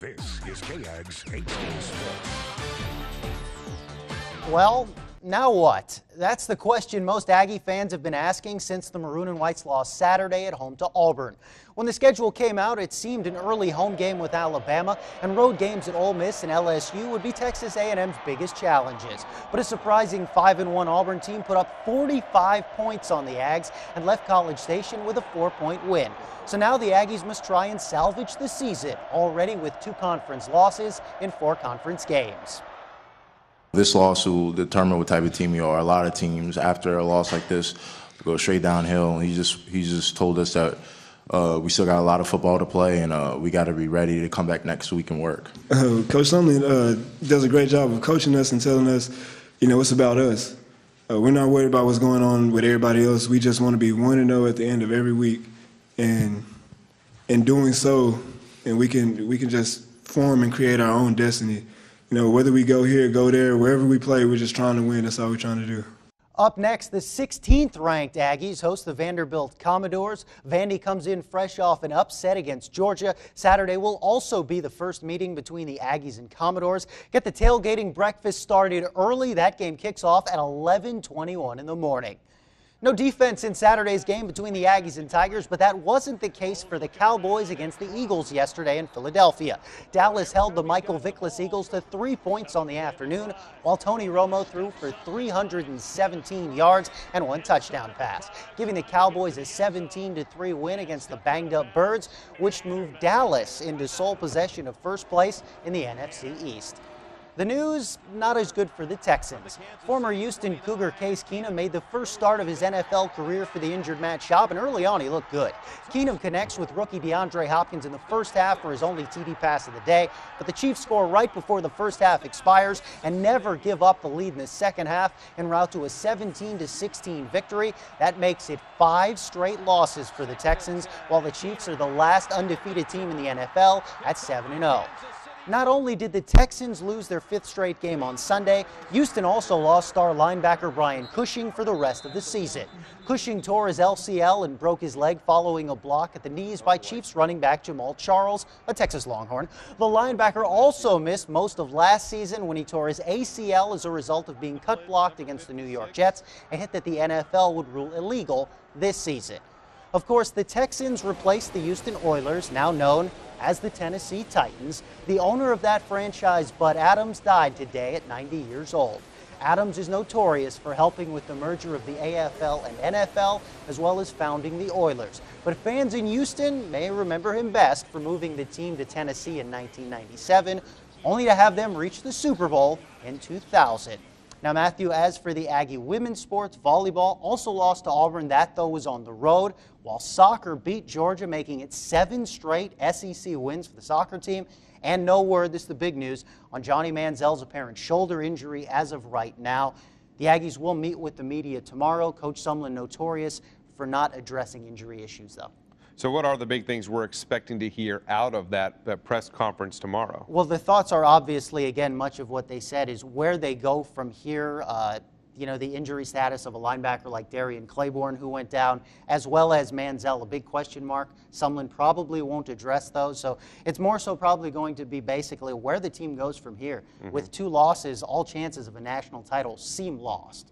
This is KAGS HD Sports. Well, now what? That's the question most Aggie fans have been asking since the Maroon and Whites lost Saturday at home to Auburn. When the schedule came out, it seemed an early home game with Alabama and road games at Ole Miss and LSU would be Texas A&M's biggest challenges. But a surprising 5-1 Auburn team put up 45 points on the Aggs and left College Station with a 4-point win. So now the Aggies must try and salvage the season, already with 2 conference losses in 4 conference games. This loss will determine what type of team you are. A lot of teams, after a loss like this, go straight downhill. He just told us that we still got a lot of football to play, and we got to be ready to come back next week and work. Coach Sumlin does a great job of coaching us and telling us, it's about us. We're not worried about what's going on with everybody else. We just want to be 1-0 at the end of every week, and in doing so, and we can just form and create our own destiny. Whether we go here, go there, wherever we play, we're just trying to win. That's all we're trying to do. Up next, the 16th ranked Aggies host the Vanderbilt Commodores. Vandy comes in fresh off an upset against Georgia. Saturday will also be the first meeting between the Aggies and Commodores. Get the tailgating breakfast started early. That game kicks off at 11:21 in the morning. No defense in Saturday's game between the Aggies and Tigers, but that wasn't the case for the Cowboys against the Eagles yesterday in Philadelphia. Dallas held the Michael Vicklis Eagles to 3 points on the afternoon, while Tony Romo threw for 317 yards and 1 touchdown pass, giving the Cowboys a 17-3 win against the banged-up Birds, which moved Dallas into sole possession of first place in the NFC East. The news, not as good for the Texans. Former Houston Cougar Case Keenum made the first start of his NFL career for the injured Matt Schaub, and early on he looked good. Keenum connects with rookie DeAndre Hopkins in the first half for his only TD pass of the day, but the Chiefs score right before the first half expires and never give up the lead in the second half en route to a 17-16 victory. That makes it 5 straight losses for the Texans, while the Chiefs are the last undefeated team in the NFL at 7-0. Not only did the Texans lose their 5th straight game on Sunday, Houston also lost star linebacker Brian Cushing for the rest of the season. Cushing tore his LCL and broke his leg following a block at the knees by Chiefs running back Jamal Charles, a Texas Longhorn. The linebacker also missed most of last season when he tore his ACL as a result of being cut blocked against the New York Jets, a hit that the NFL would rule illegal this season. Of course, the Texans replaced the Houston Oilers, now known as the Tennessee Titans. The owner of that franchise, Bud Adams, died today at 90 years old. Adams is notorious for helping with the merger of the AFL and NFL, as well as founding the Oilers. But fans in Houston may remember him best for moving the team to Tennessee in 1997, only to have them reach the Super Bowl in 2000. Now, Matthew, as for the Aggie women's sports, volleyball also lost to Auburn. That, though, was on the road, while soccer beat Georgia, making it 7 straight SEC wins for the soccer team. And no word, this is the big news, on Johnny Manziel's apparent shoulder injury as of right now. The Aggies will meet with the media tomorrow. Coach Sumlin notorious for not addressing injury issues, though. So what are the big things we're expecting to hear out of that press conference tomorrow? Well, the thoughts are obviously, again, much of what they said is where they go from here. The injury status of a linebacker like Darian Claiborne, who went down, as well as Manziel, a big question mark. Sumlin probably won't address those. So it's more so probably going to be basically where the team goes from here. With 2 losses, all chances of a national title seem lost.